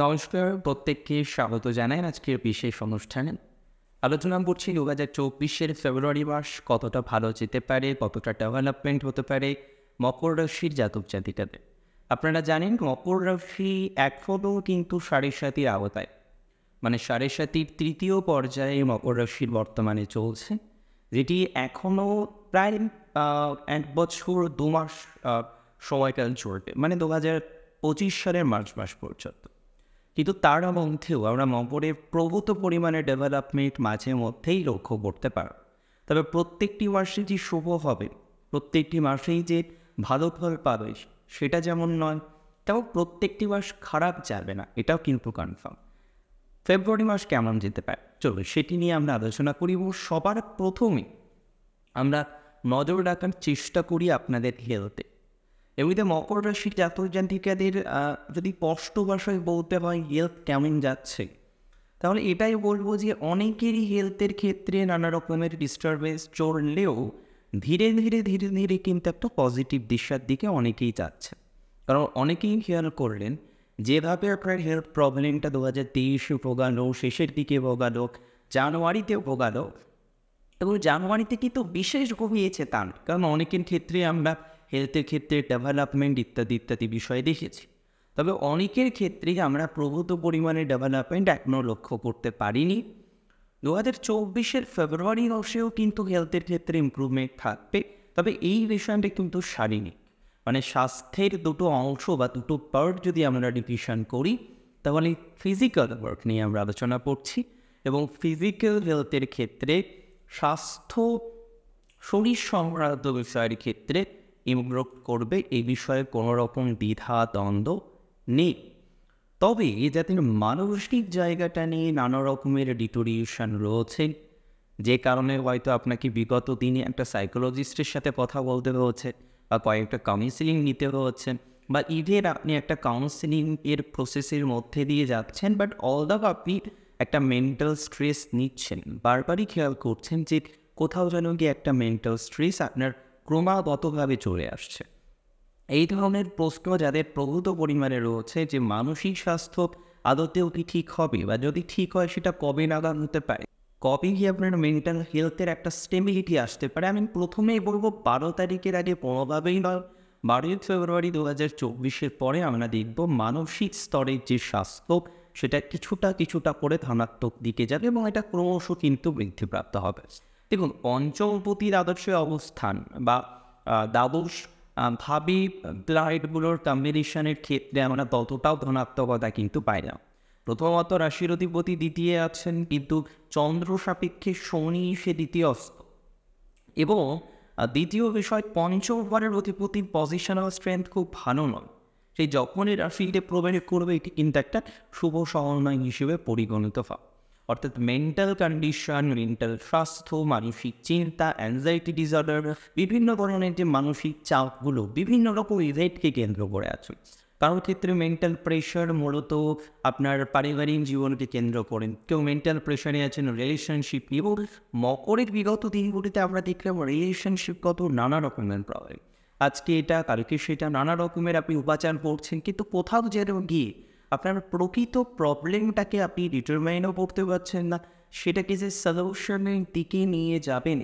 নমস্কার, প্রত্যেককে স্বাগত জানাই আজকের বিশেষ অনুষ্ঠানে। আলোচনা করছি 2024-এর ফেব্রুয়ারি মাস কতটা ভালো যেতে পারে, কতটা ডেভেলপমেন্ট হতে পারে মকর রাশির জাতক জাতিকাদের। আপনারা জানেন মকর রাশি এখনও কিন্তু সাড়ে সাতির আওতায়, মানে সাড়ে সাতির তৃতীয় পর্যায়ে মকর রাশির বর্তমানে চলছে, যেটি এখনও প্রায় 1 বছর 2 মাস সময়কাল চলবে, মানে 2025 সালের মার্চ মাস পর্যন্ত। কিন্তু তার মধ্যেও আমরা মকরের প্রভূত পরিমাণে ডেভেলপমেন্ট মাঝে মধ্যেই লক্ষ্য করতে পারব। তবে প্রত্যেকটি মাসে যে শুভ হবে, প্রত্যেকটি মাসেই যে ভালো ফল পাবে সেটা যেমন নয়, তেমন প্রত্যেকটি মাস খারাপ যাবে না, এটাও কিন্তু কনফার্ম। ফেব্রুয়ারি মাস কেমন যেতে পারে চলো সেটি নিয়ে আমরা আলোচনা করি। এবং সবার প্রথমে আমরা নজর রাখার চেষ্টা করি আপনাদের হেলথে। এমনিতে মকর রাশির জাতক জাতিকাদের যদি স্পষ্ট ভাষায় বলতে হয় হেলথ কেমন যাচ্ছে, তাহলে এটাই বলবো যে অনেকেরই হেলথের ক্ষেত্রে নানা রকমের ডিস্টারবেন্স চললেও ধীরে ধীরে ধীরে ধীরে কিন্তু একটা পজিটিভ দিশার দিকে অনেকেই যাচ্ছে। কারণ অনেকেই খেয়াল করলেন যেভাবে আপনার হেলথ প্রবলেমটা 2023-এ ভোগালো, শেষের দিকে ভোগালো, জানুয়ারিতে ভোগালো, এবং জানুয়ারিতে কিন্তু বিশেষ গভীরেছে তা না। কারণ অনেকের ক্ষেত্রে আমরা হেলথের ক্ষেত্রে ডেভেলপমেন্ট ইত্যাদি ইত্যাদি বিষয় দেখেছি। তবে অনেকের ক্ষেত্রেই আমরা প্রভূত পরিমাণে ডেভেলপমেন্ট এখনও লক্ষ্য করতে পারিনি। 2024-এর ফেব্রুয়ারি মাসেও কিন্তু হেলথের ক্ষেত্রে ইমপ্রুভমেন্ট থাকবে। তবে এই বিষয়টা কিন্তু শারীরিক, মানে স্বাস্থ্যের দুটো অংশ বা দুটো পার্ট যদি আমরা ডিভিশন করি, তাহলে ফিজিক্যাল ওয়ার্ক নিয়ে আমরা আলোচনা করছি। এবং ফিজিক্যাল হেলথের ক্ষেত্রে স্বাস্থ্য শরীর সংক্রান্ত বিষয়ের ক্ষেত্রে ইমপ্রুভ করবে, এই বিষয়ে কোনো রকম দ্বিধা দ্বন্দ্ব নেই। তবে যাদের মানসিক জায়গাটা নিয়ে নানা রকমের ডিটোরিয়েশন রয়েছে, যে কারণে হয়তো আপনাকে বিগত দিনে একটা সাইকোলজিস্টের সাথে কথা বলতে হয়েছে, বা কয়েকটা কাউন্সিলিং নিতে হচ্ছে, বা ইভেন আপনি একটা কাউন্সিলিং এর প্রসেসের মধ্যে দিয়ে যাচ্ছেন, বাট অলদো আপনি একটা মেন্টাল স্ট্রেস নিচ্ছেন, বারবারই খেয়াল করছেন যে কোথাও যেন গিয়ে একটা মেন্টাল স্ট্রেস আপনার ক্রমাগতভাবে চলে আসছে। এই ধরনের প্রশ্ন যাদের প্রভূত পরিমাণে রয়েছে যে মানসিক স্বাস্থ্য আদতেও কি ঠিক হবে, বা যদি ঠিক হয় সেটা কবে নাগাদ হতে পারে, কবে গিয়ে আপনার মেন্টাল হেলথের একটা স্টেবিলিটি আসতে পারে, আমি প্রথমেই বলবো 12 তারিখের আগে কোনোভাবেই নয়। 12 ফেব্রুয়ারি 2024-এর পরে আমরা দেখব মানসিক স্তরের যে স্বাস্থ্য সেটা কিছুটা কিছুটা করে ধনাত্মক দিকে যাবে, এবং এটা ক্রমশ কিন্তু বৃদ্ধিপ্রাপ্ত হবে। দেখুন, পঞ্চমপতির আদর্শে অবস্থান বা দ্বাদশ ভাবি প্ল্যানেটগুলোর কম্বিনেশনের ক্ষেত্রে আমরা ততটাও ধনাত্মকতা কিন্তু পাই না। প্রথমত রাশির অধিপতি দ্বিতীয় আছেন, কিন্তু চন্দ্র সাপেক্ষে শনি সে দ্বিতীয়স্থ। এবং দ্বিতীয় বিষয়, পঞ্চম ঘরের অধিপতির পজিশনাল স্ট্রেংথ খুব ভালো নয়। সেই যখনই রাশিতে প্রবেশ করবে এটি কিন্তু একটা শুভ সমন্বয় হিসেবে পরিগণিত হয়। অর্থাৎ মেন্টাল কন্ডিশন, মেন্টাল স্বাস্থ্য, মানসিক চিন্তা, অ্যাংজাইটি ডিসঅর্ডার, বিভিন্ন ধরনের যে মানসিক চাপগুলো বিভিন্ন রকম ইভেন্টকে কেন্দ্র করে আছে। কারোর ক্ষেত্রে মেন্টাল প্রেশার মূলত আপনার পারিবারিক জীবনকে কেন্দ্র করেন, কেউ মেন্টাল প্রেশারে আছেন রিলেশনশিপ। এবং মকরের বিগত দিনগুলিতে আমরা দেখলাম রিলেশনশিপগত নানা রকমের প্রবলেম, আজকে এটা কালকে সেটা, নানা রকমের আপনি উপাচার করছেন, কিন্তু কোথাও যেন গিয়ে আপনার প্রকৃত প্রবলেমটাকে আপনি ডিটারমাইনও করতে পারছেন না, সেটাকে যে সলিউশনের দিকে নিয়ে যাবেন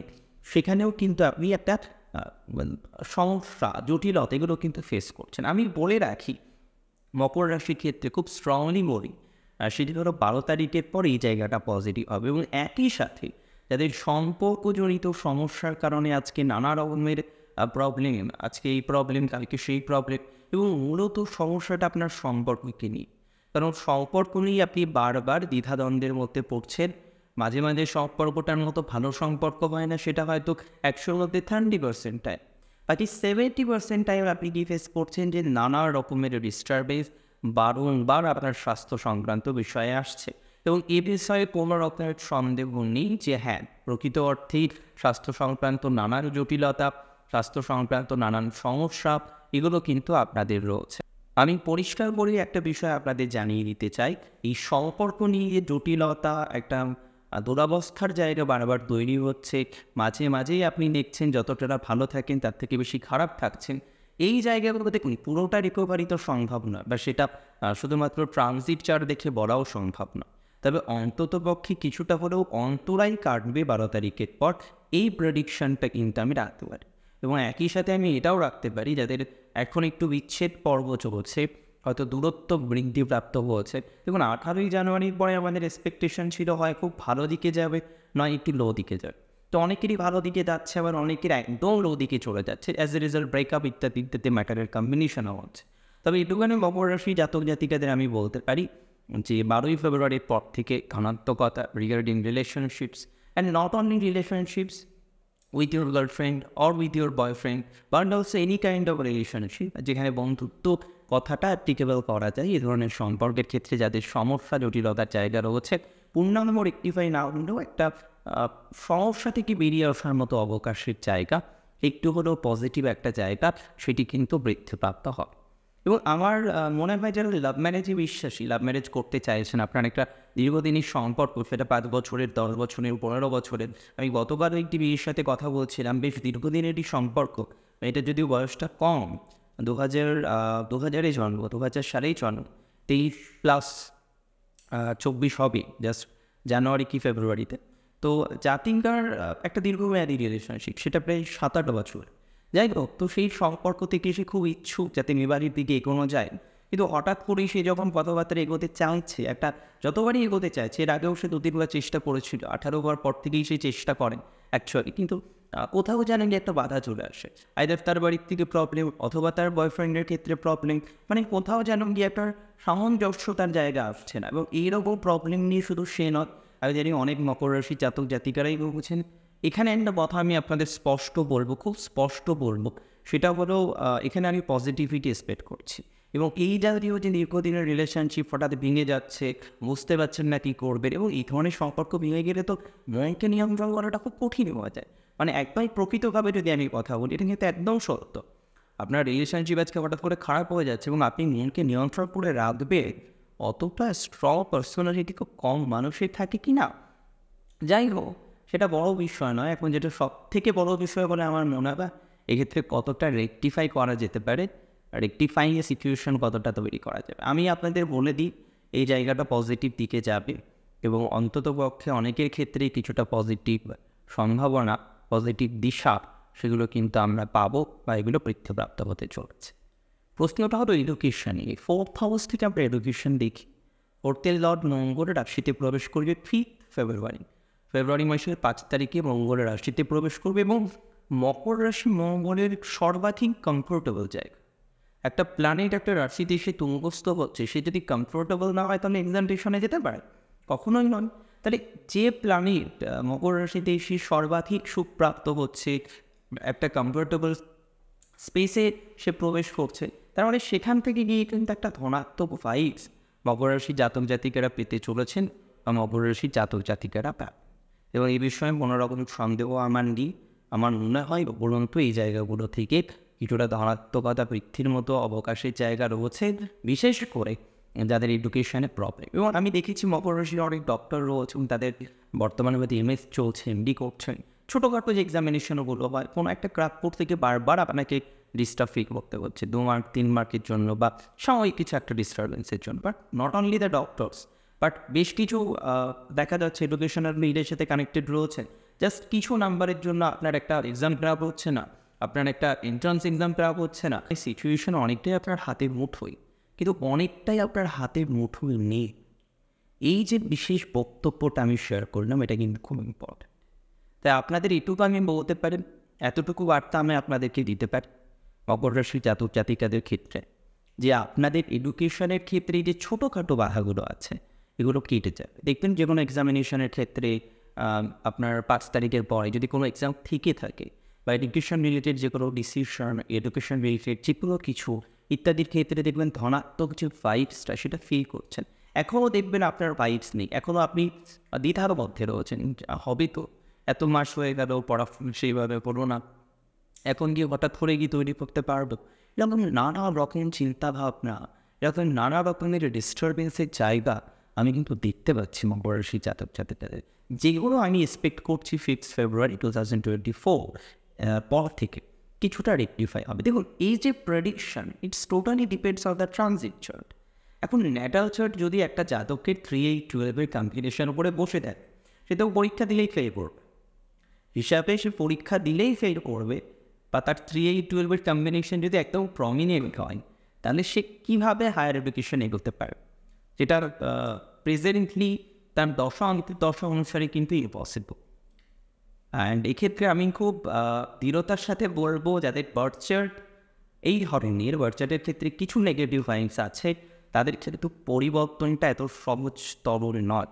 সেখানেও কিন্তু আপনি একটা সমস্যা, জটিলতা এগুলো কিন্তু ফেস করছেন। আমি বলে রাখি মকর রাশির ক্ষেত্রে খুব স্ট্রংলি বলি, সেটি হলো 12 তারিখের পর এই জায়গাটা পজিটিভ হবে। এবং একই সাথে যাদের সম্পর্কজনিত সমস্যার কারণে আজকে নানা রকমের প্রবলেম, আজকে এই প্রবলেম কালকে সেই প্রবলেম, এবং মূলত সমস্যাটা আপনার সম্পর্ককে নিয়ে। কারণ সম্পর্ক নিয়ে আপনি বারবার দ্বিধাদ্বন্দ্বের মধ্যে পড়ছেন। মাঝে মাঝে সম্পর্কটার মতো ভালো সম্পর্ক হয় না, সেটা হয়তো 100-র মধ্যে 30% টাইম, বাকি 70% টাইম আপনি কি ফেস করছেন যে নানা রকমের ডিস্টারবেন্স বারংবার আপনার স্বাস্থ্য সংক্রান্ত বিষয়ে আসছে। এবং এ বিষয়ে কোনো রকমের সন্দেহ নেই যে হ্যাঁ, প্রকৃত অর্থেই স্বাস্থ্য সংক্রান্ত নানান জটিলতা, স্বাস্থ্য সংক্রান্ত নানান সমস্যা এগুলো কিন্তু আপনাদের রয়েছে। আমি পরিষ্কার করে একটা বিষয় আপনাদের জানিয়ে দিতে চাই, এই সম্পর্ক নিয়ে যে জটিলতা, একটা দুরবস্থার জায়গা বারবার তৈরি হচ্ছে, মাঝে মাঝেই আপনি দেখছেন যতটা ভালো থাকেন তার থেকে বেশি খারাপ থাকছেন, এই জায়গাগুলো দেখুন পুরোটা রিকভারি তো সম্ভব নয়, বা সেটা শুধুমাত্র ট্রানজিট চার্ট দেখে বলাও সম্ভব নয়। তবে অন্ততপক্ষে কিছুটা হলেও অন্তরায় কাটবে 12 তারিখের পর, এই প্রেডিকশনটা কিন্তু আমি রাখতে পারি। এবং একই সাথে আমি এটাও রাখতে পারি যাদের এখন একটু বিচ্ছেদ পর্ব চলছে, হয়তো দূরত্ব বৃদ্ধিপ্রাপ্ত হয়েছে, দেখুন 18ই জানুয়ারির পরে আমাদের এক্সপেকটেশন ছিল হয় খুব ভালো দিকে যাবে, নয় একটু লো দিকে যাবে। তো অনেকেরই ভালো দিকে যাচ্ছে, আবার অনেকের একদম লো দিকে চলে যাচ্ছে, অ্যাজ এ রেজাল্ট ব্রেকআপ ইত্যাদি ইত্যাদি ম্যাটারের কম্বিনেশনও হচ্ছে। তবে এটুখানি মকর রাশি জাতক জাতিকাদের আমি বলতে পারি যে 12ই ফেব্রুয়ারির পর থেকে ধনাত্মকতা regarding relationships, and not only relationships with your girlfriend or with your boyfriend, but also any kind of relationship যেখানে বন্ধুত্ব কথাটা অ্যাপ্লিকেবল করা যায় এই ধরনের সম্পর্কের ক্ষেত্রে যাদের সমস্যা জটিলতার জায়গা রয়েছে, পূর্ণাঙ্গ রেকটিফাই না হলেও একটা সমস্যা থেকে বেরিয়ে আসার মতো অবকাশের জায়গা, একটু হলেও পজিটিভ একটা জায়গা, সেটি কিন্তু বৃদ্ধিপ্রাপ্ত হয়। এবং আমার মনে হয় যারা লাভ ম্যারেজে বিশ্বাসী, লাভ ম্যারেজ করতে চাইছেন, আপনার একটা দীর্ঘদিনের সম্পর্ক, সেটা 5 বছরের, 10 বছরের, 15 বছরের। আমি গতকাল একটি মেয়ের সাথে কথা বলছিলাম, বেশ দীর্ঘদিনেরই সম্পর্ক, এটা যদিও বয়সটা কম, 2000-এ জন্ম, 2000 সালেই জন্ম, 23+24 হবে জাস্ট জানুয়ারি কি ফেব্রুয়ারিতে। তো জাতিঙ্গার একটা দীর্ঘমেয়াদী রিলেশনশিপ, সেটা প্রায় 7-8 বছর। যাই হোক, তো সেই সম্পর্ক থেকে সে খুব ইচ্ছুক যাতে বিবাহের দিকে এগোনো যায়, কিন্তু হঠাৎ করেই সে যখন কথাবার্তা এগোতে চাইছে, একটা যতবারই এগোতে চাইছে, এর আগেও সে 2-3 বার চেষ্টা করেছিল, 18 বার পর থেকেই সে চেষ্টা করেন অ্যাকচুয়ালি, কিন্তু কোথাও জানেন যে একটা বাধা চলে আসে, আইদার তার বাড়ির থেকে প্রবলেম অথবা তার বয়ফ্রেন্ডের ক্ষেত্রে প্রবলেম, মানে কোথাও যেন গিয়ে একটা সামঞ্জস্যতার জায়গা আসছে না। এবং এইরকম প্রবলেম নিয়ে শুধু সে নয়, আমি জানি অনেক মকর রাশি জাতক জাতিকারাই বলছেন। এখানে একটা কথা আমি আপনাদের স্পষ্ট বলবো, খুব স্পষ্ট বলবো, সেটা হলো এখানে আমি পজিটিভিটি এক্সপেক্ট করছি। এবং এই জাতীয় যে দীর্ঘদিনের রিলেশনশিপ হঠাৎ ভেঙে যাচ্ছে, বুঝতে পারছেন না কী করবেন, এবং এই ধরনের সম্পর্ক ভেঙে গেলে তো মনকে নিয়ন্ত্রণ করাটা খুব কঠিন হয়ে যায়। মানে একদমই প্রকৃতভাবে যদি আমি কথা বলি, এটা কিন্তু একদম সত্য। আপনার রিলেশনশিপ আজকে হঠাৎ করে খারাপ হয়ে যাচ্ছে এবং আপনি মনকে নিয়ন্ত্রণ করে রাখবে, অতটা স্ট্রং পার্সোনালিটি খুব কম মানুষের থাকে কি না। যাই হোক, সেটা বড় বিষয় নয়। এখন যেটা সবথেকে বড় বিষয় বলে আমার মনে হয়, এক্ষেত্রে কতটা রেকটিফাই করা যেতে পারে, রেকটিফাইং এ সিচুয়েশন কতটা তৈরি করা যাবে। আমি আপনাদের বলে দিই, এই জায়গাটা পজিটিভ দিকে যাবে এবং অন্ততপক্ষে অনেকের ক্ষেত্রেই কিছুটা পজিটিভ সম্ভাবনা, পজিটিভ দিশা, সেগুলো কিন্তু আমরা পাবো বা এগুলো বৃদ্ধিপ্রাপ্ত হতে চলেছে। প্রশ্নটা হলো এডুকেশন নিয়ে। 4th হাউস থেকে আমরা এডুকেশন দেখি। 4th লর্ড মঙ্গল রাশিতে প্রবেশ করবে 5 ফেব্রুয়ারি। ফেব্রুয়ারি মাসের 5 তারিখে মঙ্গল রাশিতে প্রবেশ করবে এবং মকর রাশি মঙ্গলের সর্বাধিক কমফোর্টেবল জায়গা। একটা প্ল্যানেট একটা রাশিতে সে তুঙ্গস্থ হচ্ছে, সে যদি কমফোর্টেবল না হয় তাহলে এক্সামটেশনে যেতে পারে, কখনোই নয়। তাহলে যে প্ল্যানেট মকর রাশিতে সে সর্বাধিক সুখপ্রাপ্ত হচ্ছে, একটা কমফোর্টেবল স্পেসে সে প্রবেশ করছে, তার মানে সেখান থেকে গিয়ে কিন্তু একটা ধনাত্মক ভাইবস মকর রাশি জাতক জাতিকারা পেতে চলেছেন বা মকর রাশি জাতক জাতিকারা পান। এবং এই বিষয়ে কোনো রকম সন্দেহ আমার নেই। আমার মনে হয় উপরন্তু এই জায়গাগুলো থেকে কিছুটা ধনাত্মকতা বৃদ্ধির মতো অবকাশের জায়গা রয়েছে, বিশেষ করে যাদের এডুকেশনে প্রবলেম। এবং আমি দেখেছি মকর রাশির অনেক ডক্টর রয়েছেন, তাদের বর্তমানে হয়তো MS চলছে, MD করছেন, ছোটোখাটো যে এক্সামিনেশনগুলো হয়, কোনো একটা ক্রাকপুর থেকে বারবার আপনাকে ডিস্টার্ব ফিল করতে হচ্ছে 2 মার্ক 3 মার্কের জন্য বা সাময়িক কিছু একটা ডিস্টারবেন্সের জন্য। But not only the doctors, but বেশ কিছু দেখা যাচ্ছে এডুকেশনাল ফিল্ডের সাথে কানেক্টেড রয়েছেন, জাস্ট কিছু নাম্বারের জন্য আপনার একটা এক্সাম ক্রাপ হচ্ছে না, আপনার একটা এন্ট্রান্স এক্সাম ক্রাপ হচ্ছে না। এই সিচুয়েশন অনেকটাই আপনার হাতের মুঠোয়, কিন্তু অনেকটাই আপনার হাতের মুঠোয় নেই। এই যে বিশেষ বক্তব্যটা আমি শেয়ার করলাম, এটা কিন্তু খুব ইম্পর্টেন্ট। তাই আপনাদের এটুকু আমি বলতে পারি, এতটুকু বার্তা আমি আপনাদেরকে দিতে পারি মকর রাশি জাতক জাতিকাদের ক্ষেত্রে, যে আপনাদের এডুকেশনের ক্ষেত্রে যে ছোটোখাটো বাধাগুলো আছে এগুলো কেটে যাবে। দেখবেন যে কোনো এক্সামিনেশনের ক্ষেত্রে আপনার 5 তারিখের পরে যদি কোনো এক্সাম থেকে থাকে বা এডুকেশন রিলেটেড যে কোনো ডিসিশন, এডুকেশন রিলেটেড যে কোনো কিছু ইত্যাদির ক্ষেত্রে দেখবেন ধনাত্মক যে ভাইবসটা সেটা ফিল করছেন। এখনও দেখবেন আপনার ভাইবস নেই, এখনও আপনি দ্বিধার মধ্যে রয়েছেন, হবে তো, এত মাস হয়ে গেল পড়াশোনা সেইভাবে পড়ো না, এখন গিয়ে হঠাৎ করে গিয়ে তৈরি করতে পারবো, এরকম নানা রকম চিন্তাভাবনা, এরকম নানা রকমের ডিস্টারবেন্সের জায়গা আমি কিন্তু দেখতে পাচ্ছি মকর রাশি জাতক জাতিকাদের, যেগুলো আমি এক্সপেক্ট করছি 5 ফেব্রুয়ারি 2024 পর থেকে। কিছুটা রেকটিফাই হবে। দেখুন এই যে prediction, it's totally depends on the transit chart. এখন ন্যাটাল চার্ট যদি একটা জাতককে 3-8-12 কম্বিনেশন উপরে বসে দেয়, সেটাও পরীক্ষা দিলেই ফেল করবে। হিসাবে সে পরীক্ষা দিলেই ফেল করবে, বা তার 3-8-12 কম্বিনেশন যদি একদম প্রমিনেন্ট হয়, তাহলে সে কীভাবে হায়ার এডুকেশন এগোতে পারে, যেটা প্রেজেন্টলি তার দশা অনুসারে কিন্তু ইম্পসিবল। অ্যান্ড এক্ষেত্রে আমি খুব দৃঢ়তার সাথে বলবো, যাদের বার্থ চার্ট এই ধরনের, বার্থ চার্টের ক্ষেত্রে কিছু নেগেটিভ ভাইবস আছে, তাদের ক্ষেত্রে পরিবর্তনটা এত সহজতর নয়।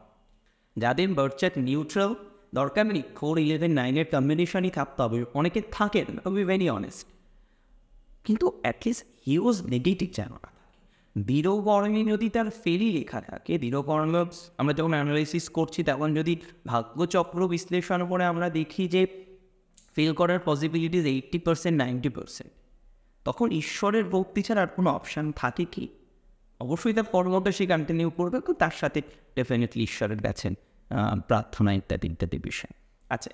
যাদের বার্থ চার্ট নিউট্রাল, দরকার নেই 4-11-9 কম্বিনেশনই থাকতে হবে, অনেকে থাকেন, টু বি ভেরি অনেস্ট, কিন্তু অ্যাটলিস্ট হিউজ নেগেটিভ যেন না থাকে। দৃঢ়কর্মে যদি তার ফেলই লেখা থাকে, দৃঢ়কর্ম আমরা যখন অ্যানালাইসিস করছি তখন যদি ভাগ্যচক্র বিশ্লেষণ করে আমরা দেখি যে ফেল করার পসিবিলিটিস 80%, 90%, তখন ঈশ্বরের ভক্তি ছাড়া আর কোনো অপশান থাকে কি? অবশ্যই তার কর্মটা সে কন্টিনিউ করবে, কিন্তু তার সাথে ডেফিনেটলি ঈশ্বরের কাছেন প্রার্থনা ইত্যাদি বিষয়। আচ্ছা,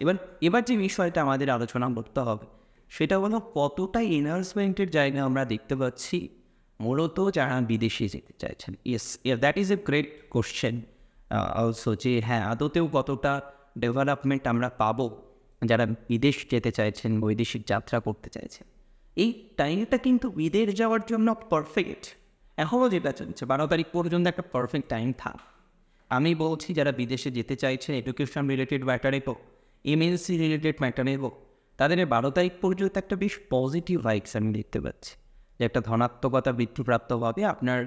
এবার যে বিষয়টা আমাদের আলোচনা করতে হবে সেটা হলো কতটা এনহান্সমেন্টের জায়গা আমরা দেখতে পাচ্ছি মূলত যারা বিদেশে যেতে চাইছেন। Yes, that is a great question also, যে হ্যাঁ আদতেও কতটা ডেভেলপমেন্ট আমরা পাবো যারা বিদেশ যেতে চাইছেন, বৈদেশিক যাত্রা করতে চাইছেন। এই টাইমটা কিন্তু বিদেশ যাওয়ার জন্য পারফেক্ট। এখনও যেটা চলছে 12 তারিখ পর্যন্ত একটা পারফেক্ট টাইম থাক। আমি বলছি যারা বিদেশে যেতে চাইছেন, এডুকেশন রিলেটেড ম্যাটারে হোক, এমএনসি রিলেটেড ম্যাটারে হোক, তাদের 12 তারিখ পর্যন্ত একটা বেশ পজিটিভ ভাইবস আমি দেখতে পাচ্ছি, যে একটা ধনাত্মকতা বৃদ্ধিপ্রাপ্ত হবে আপনার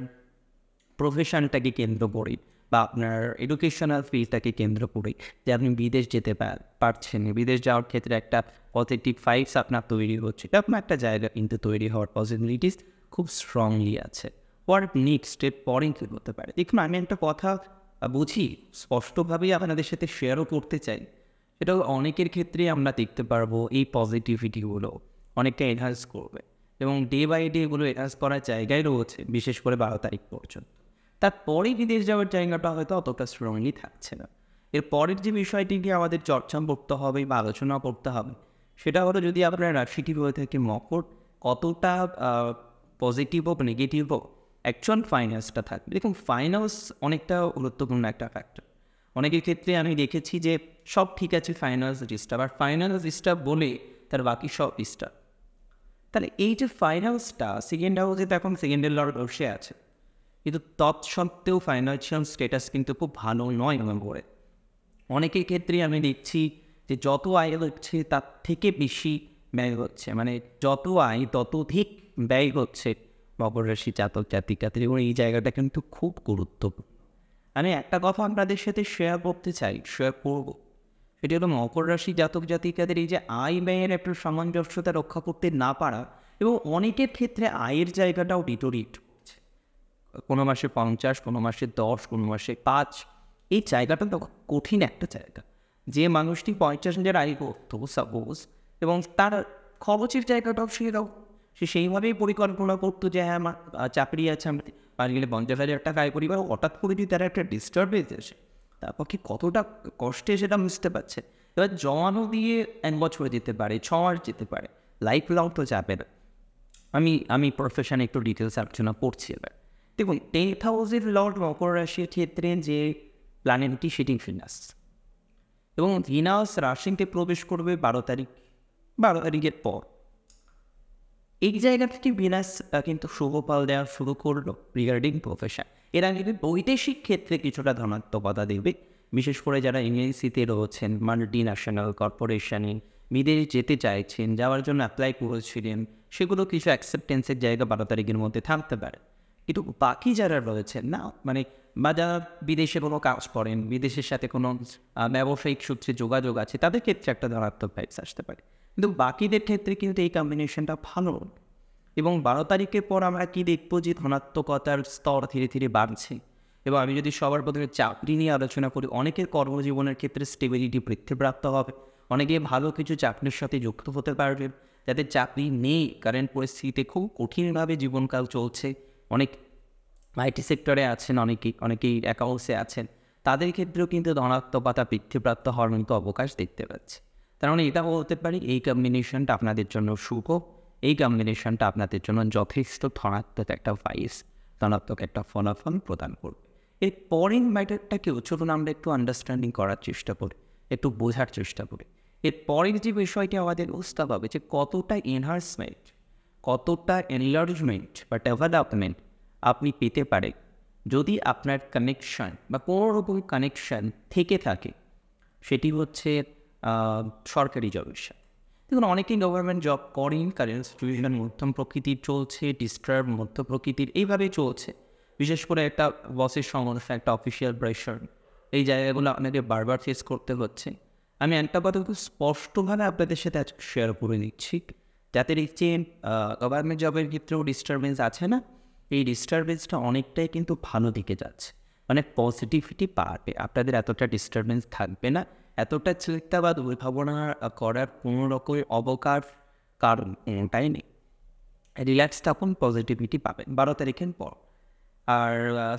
প্রফেশনটাকে কেন্দ্র করে বা আপনার এডুকেশনাল ফিল্ডটাকে কেন্দ্র করে, যে আপনি বিদেশ যেতে পারছেন। বিদেশ যাওয়ার ক্ষেত্রে একটা পজিটিভ ভাইবস আপনার তৈরি হচ্ছে, এরকম একটা জায়গা কিন্তু তৈরি হওয়ার পসিবিলিটিস খুব স্ট্রংলি আছে। হোয়াট নেক্সট স্টেপ পরে কী হতে পারে? দেখুন, আমি একটা কথা বুঝি, স্পষ্টভাবেই আপনাদের সাথে শেয়ারও করতে চাই। সেটাও অনেকের ক্ষেত্রে আমরা দেখতে পারবো এই পজিটিভিটিগুলো অনেকটা এনহান্স করবে, এবং ডে বাই ডে এগুলো এনহান্স করার জায়গায় রয়েছে, বিশেষ করে 12 তারিখ পর্যন্ত। তারপরে বিদেশ যাওয়ার জায়গাটা হয়তো অতটা স্ট্রংলি থাকছে না। এর পরের যে বিষয়টি নিয়ে আমাদের চর্চা করতে হবে বা আলোচনা করতে হবে, সেটা হলো যদি আপনার রাশিটি হয়ে থাকে মকর, কতটা পজিটিভ হোক নেগেটিভ হোক, অ্যাকচুয়াল ফাইন্যান্সটা থাকবে। দেখুন, ফাইন্যান্স অনেকটা গুরুত্বপূর্ণ একটা ফ্যাক্টর। অনেকের ক্ষেত্রে আমি দেখেছি যে সব ঠিক আছে, ফাইন্যান্স ডিস্টার্ব, আর ফাইন্যান্স ডিস্টার্ব বলে তার বাকি সব ডিস্টার্ব। তাহলে এই যে ফাইন্যান্সটা সেকেন্ড হাউসে, তো এখন সেকেন্ডের লর্ড বসে আছে, কিন্তু তৎসত্ত্বেও ফাইন্যান্সিয়াল স্ট্যাটাস কিন্তু খুব ভালো নয় মনে করে। অনেকের ক্ষেত্রে আমি দেখছি যে যত আয় হচ্ছে তার থেকে বেশি ব্যয় হচ্ছে, মানে যত আয় ততোধিক ব্যয় হচ্ছে মকর রাশি জাতক জাতিকাদের, এবং এই জায়গাটা কিন্তু খুব গুরুত্বপূর্ণ। আমি একটা কথা আপনাদের সাথে শেয়ার করব, সেটি হলো মকর রাশি জাতক জাতিকাদের এই যে আয় ব্যয়ের একটা সামঞ্জস্যতা রক্ষা করতে না পারা, এবং অনেকের ক্ষেত্রে আয়ের জায়গাটাও ডিটোরিয়েট করছে। কোনো মাসে 50, কোনো মাসে 10, কোনো মাসে 5। এই জায়গাটা তো কঠিন একটা জায়গা। যে মানুষটি 50,000 আয় করতো সাপোজ, এবং তার খরচের জায়গাটাও সে সেইভাবেই পরিকল্পনা করতো যে হ্যাঁ আমার চাকরি আছে, আমি বাড়ি গেলে 50,000 টাকা আয় করি, এবার হঠাৎ করে যদি তারা একটা ডিস্টার্বেন্স আসে, তারপর কি কতটা কষ্টে সেটা বুঝতে পারছে। এবার জমানো দিয়ে 1 বছর যেতে পারে, 6 মাস যেতে পারে, লাইফ লং তো যাবে না। আমি প্রফেশনে একটু ডিটেলস আলোচনা করছি। এবার দেখুন, 10th হাউসের লর্ড মকর রাশির ক্ষেত্রে যে প্ল্যানেটটি, সেটি ভিনাস, এবং ভিনাস রাশিতে প্রবেশ করবে 12 তারিখের পর। এই জায়গা থেকে ভিনাস কিন্তু শুভফল দেওয়া শুরু করলো রিগার্ডিং প্রফেশন। এরা কিন্তু বৈদেশিক ক্ষেত্রে কিছুটা ধনাত্মকতা দেবে, বিশেষ করে যারা এমএনসিতে রয়েছেন, মাল্টি ন্যাশনাল কর্পোরেশনে বিদেশ যেতে চাইছেন, যাওয়ার জন্য অ্যাপ্লাই করেছিলেন, সেগুলো কিছু অ্যাকসেপ্টেন্সের জায়গা 12 তারিখের মধ্যে থাকতে পারে। কিন্তু বাকি যারা রয়েছেন না, মানে বা যারা বিদেশে কোনো কাজ করেন, বিদেশের সাথে কোনো ব্যবসায়িক সূত্রে যোগাযোগ আছে, তাদের ক্ষেত্রে একটা ধনাত্মক ভাইবস আসতে পারে। কিন্তু বাকিদের ক্ষেত্রে কিন্তু এই কম্বিনেশনটা ভালো। এবং 12 তারিখের পর আমরা কি দেখবো, যে ধনাত্মকতার স্তর ধীরে ধীরে বাড়ছে। এবং আমি যদি সবার প্রথমে চাকরি নিয়ে আলোচনা করি, অনেকের কর্মজীবনের ক্ষেত্রে স্টেবিলিটি বৃদ্ধিপ্রাপ্ত হবে, অনেকে ভালো কিছু চাকরির সাথে যুক্ত হতে পারবে। যাদের চাকরি নেই, কারেন্ট পরিস্থিতিতে খুব কঠিনভাবে জীবনকাল চলছে, অনেক আইটি সেক্টরে আছেন, অনেকেই অ্যাকাউন্টসে আছেন, তাদের ক্ষেত্রেও কিন্তু ধনাত্মকতা বৃদ্ধিপ্রাপ্ত হওয়ার মতো অবকাশ দেখতে পাচ্ছি। তার মানে এটা বলতে পারি এই কম্বিনেশনটা আপনাদের জন্য শুভ, এই কম্বিনেশনটা আপনাদের জন্য যথেষ্ট ধনাত্মক একটা ভাইস, ধনাত্মক একটা ফলাফল প্রদান করবে। এর পরের ম্যাটারটাকেও চলুন আমরা একটু আন্ডারস্ট্যান্ডিং করার চেষ্টা করি, একটু বোঝার চেষ্টা করি। এর পরের যে বিষয়টি আমাদের বুঝতে হবে যে কতটা এনহান্সমেন্ট, কতটা এনলার্জমেন্ট বা ডেভেলপমেন্ট আপনি পেতে পারেন যদি আপনার কানেকশান বা কোনো রকম কানেকশান থেকে থাকে, সেটি হচ্ছে সরকারি জবের সাথে। দেখুন, অনেকেই গভর্নমেন্ট জব করেন, কারেন্ট সিচুয়েশন মধ্যম প্রকৃতির চলছে, ডিস্টার্ব মধ্য প্রকৃতির এইভাবেই চলছে। বিশেষ করে একটা বসের সমস্যা, একটা অফিসিয়াল প্রেশার, এই জায়গাগুলো আপনাকে বারবার ফেস করতে হচ্ছে। আমি একটা কথা খুব স্পষ্টভাবে আপনাদের সাথে আজকে শেয়ার করে দিচ্ছি, যাতে দেখছি গভর্নমেন্ট জবের ক্ষেত্রেও ডিস্টারবেন্স আছে না, এই ডিস্টারবেন্সটা অনেকটাই কিন্তু ভালো দিকে যাচ্ছে, মানে পজিটিভিটি বাড়বে, আপনাদের এতটা ডিস্টারবেন্স থাকবে না, এতটা চিন্তা বা দুর্ভাবনা করার কোনো রকমের অবকাশ কারণ কোনোটাই নেই। রিল্যাক্স থাকুন, পজিটিভিটি পাবেন 12 তারিখের পর। আর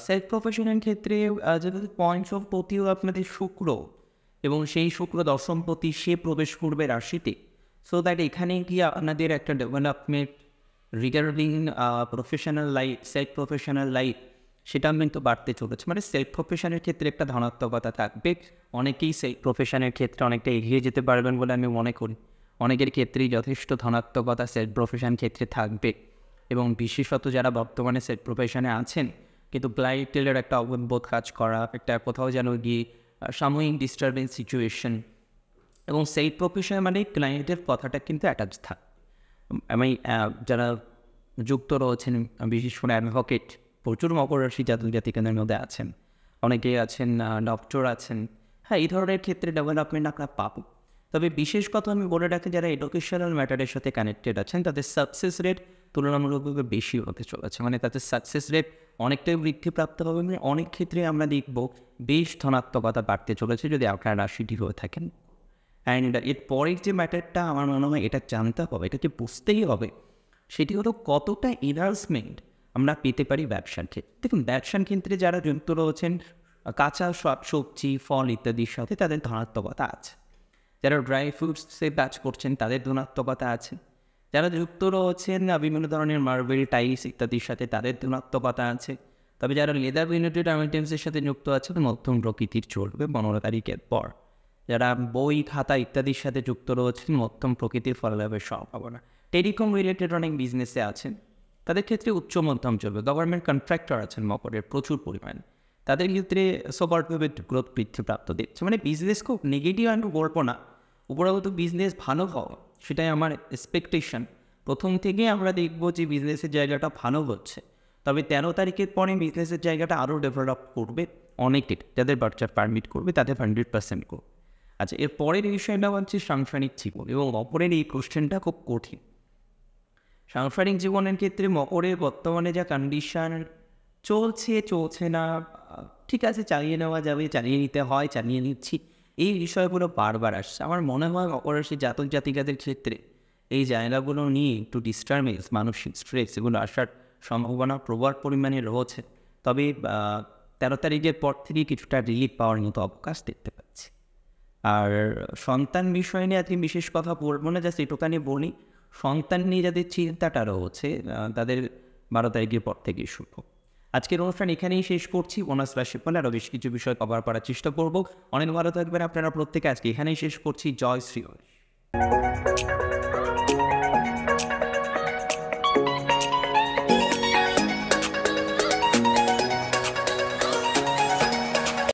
সেলফ প্রফেশনের ক্ষেত্রে যেহেতু পয়েন্টস অফ পতিও আপনাদের শুক্র, এবং সেই শুক্র দশমপতি সে প্রবেশ করবে রাশিতে, সো দ্যাট এখানে গিয়ে আপনাদের একটা development regarding professional life, self professional life, সেটা কিন্তু বাড়তে চলেছে। মানে সেলফ প্রফেশনের ক্ষেত্রে একটা ধনাত্মকতা থাকবে, অনেকেই সেলফ প্রফেশনের ক্ষেত্রে অনেকটা এগিয়ে যেতে পারবেন বলে আমি মনে করি। অনেকের ক্ষেত্রেই যথেষ্ট ধনাত্মকতা সেলফ প্রফেশন ক্ষেত্রে থাকবে, এবং বিশেষত যারা বর্তমানে সেলফ প্রফেশনে আছেন কিন্তু ক্লায়েন্টেলের একটা অববোধ কাজ করা, একটা কোথাও যেন গিয়ে সাময়িক ডিস্টারবেন্স সিচুয়েশন, এবং সেলফ প্রফেশন মানে ক্লায়েন্টের কথাটা কিন্তু অ্যাটাচ থাকে। আমি যারা যুক্ত রয়েছেন, বিশেষ করে অ্যাডভোকেট, প্রচুর মকর রাশি জাতক জাতিকাদের মধ্যে আছেন, অনেকেই আছেন ডক্টর আছেন, হ্যাঁ, এই ধরনের ক্ষেত্রে ডেভেলপমেন্ট আপনারা পাবেন। তবে বিশেষ কথা আমি বলে রাখি, যারা এডুকেশনাল ম্যাটারের সাথে কানেক্টেড আছেন তাদের সাকসেস রেট তুলনামূলকভাবে বেশি হতে চলেছে, মানে তাদের সাকসেস রেট অনেকটাই বৃদ্ধিপ্রাপ্ত হবে। মানে অনেক ক্ষেত্রে আমরা দেখব বেশ ধনাত্মকতা বাড়তে চলেছে যদি আপনার রাশিটি হয়ে থাকেন। অ্যান্ড এর পরের যে ম্যাটারটা আমার মনে হয় এটা জানতে হবে, এটাকে বুঝতেই হবে, সেটি হলো কতটা এনহান্সমেন্ট আমরা পেতে পারি ব্যবসার ক্ষেত্রে। দেখুন, ব্যবসার ক্ষেত্রে যারা যুক্ত রয়েছেন কাঁচা সবজি, ফল ইত্যাদির সাথে, তাদের ধনাত্মকতা আছে। যারা ড্রাই ফ্রুটসে কাজ করছেন তাদের ধনাত্মকতা আছে। যারা যুক্ত রয়েছেন বিভিন্ন ধরনের মার্বেল, টাইলস ইত্যাদির সাথে, তাদের ধনাত্মকতা আছে। তবে যারা লেদার রিলেটেড আইটেমসের সাথে যুক্ত আছেন মধ্যম প্রকৃতির চলবে 15 তারিখের পর। যারা বই, খাতা ইত্যাদির সাথে যুক্ত রয়েছেন মধ্যম প্রকৃতির ফলালাভের সম্ভাবনা। টেলিকম রিলেটেড অনেক বিজনেসে আছেন, তাদের ক্ষেত্রে উচ্চ মধ্যম চলবে। গভর্নমেন্ট কন্ট্রাক্টর আছেন মকরের প্রচুর পরিমাণ, তাদের ক্ষেত্রে সুপারভাবে গ্রোথ বৃদ্ধিপ্রাপ্ত দেখছে। মানে বিজনেস খুব নেগেটিভ আমি বলবো না, উপরগত বিজনেস ভালো হওয়া সেটাই আমার এক্সপেকটেশন। প্রথম থেকেই আমরা দেখবো যে বিজনেসের জায়গাটা ভালো হচ্ছে, তবে 13 তারিখের পরে বিজনেসের জায়গাটা আরও ডেভেলপ করবে অনেকে, যাদের বাচ্চা পারমিট করবে তাদের 100% করবে। আচ্ছা, এর পরের বিষয়টা হচ্ছে সাংসারিক জীবন, এবং মকরের এই কোশ্চেনটা খুব কঠিন। সাংসারিক জীবনের ক্ষেত্রে মকরের বর্তমানে যা কন্ডিশন চলছে না, ঠিক আছে, চালিয়ে নেওয়া যাবে, চালিয়ে নিতে হয়, চালিয়ে নিচ্ছি, এই বিষয়গুলো বারবার আসছে। আমার মনে হয় মকর রাশি জাতক জাতিকাদের ক্ষেত্রে এই জায়গাগুলো নিয়ে একটু ডিস্টারবেন্স, মানসিক স্ট্রেস এগুলো আসার সম্ভাবনা প্রবল পরিমাণে রয়েছে। তবে 13 তারিখের পর থেকে কিছুটা রিলিফ পাওয়ার মতো অবকাশ দেখতে পাচ্ছি। আর সন্তান বিষয় নিয়ে আজকে বিশেষ কথা বলবো না, জাস্ট এটুখানি বলি, সন্তান নিয়ে যাদের চিন্তাটা রয়েছে তাদের 12 তারিখের পর থেকেই শুরু। আজকের অনুষ্ঠান এখানেই শেষ করছি। বোনাস রাশি ফলে আরও বেশ কিছু বিষয় কভার করার চেষ্টা করব। অনেক ভালো থাকবেন আপনারা প্রত্যেকে। আজকে এখানেই শেষ করছি। জয় শ্রী গণেশ।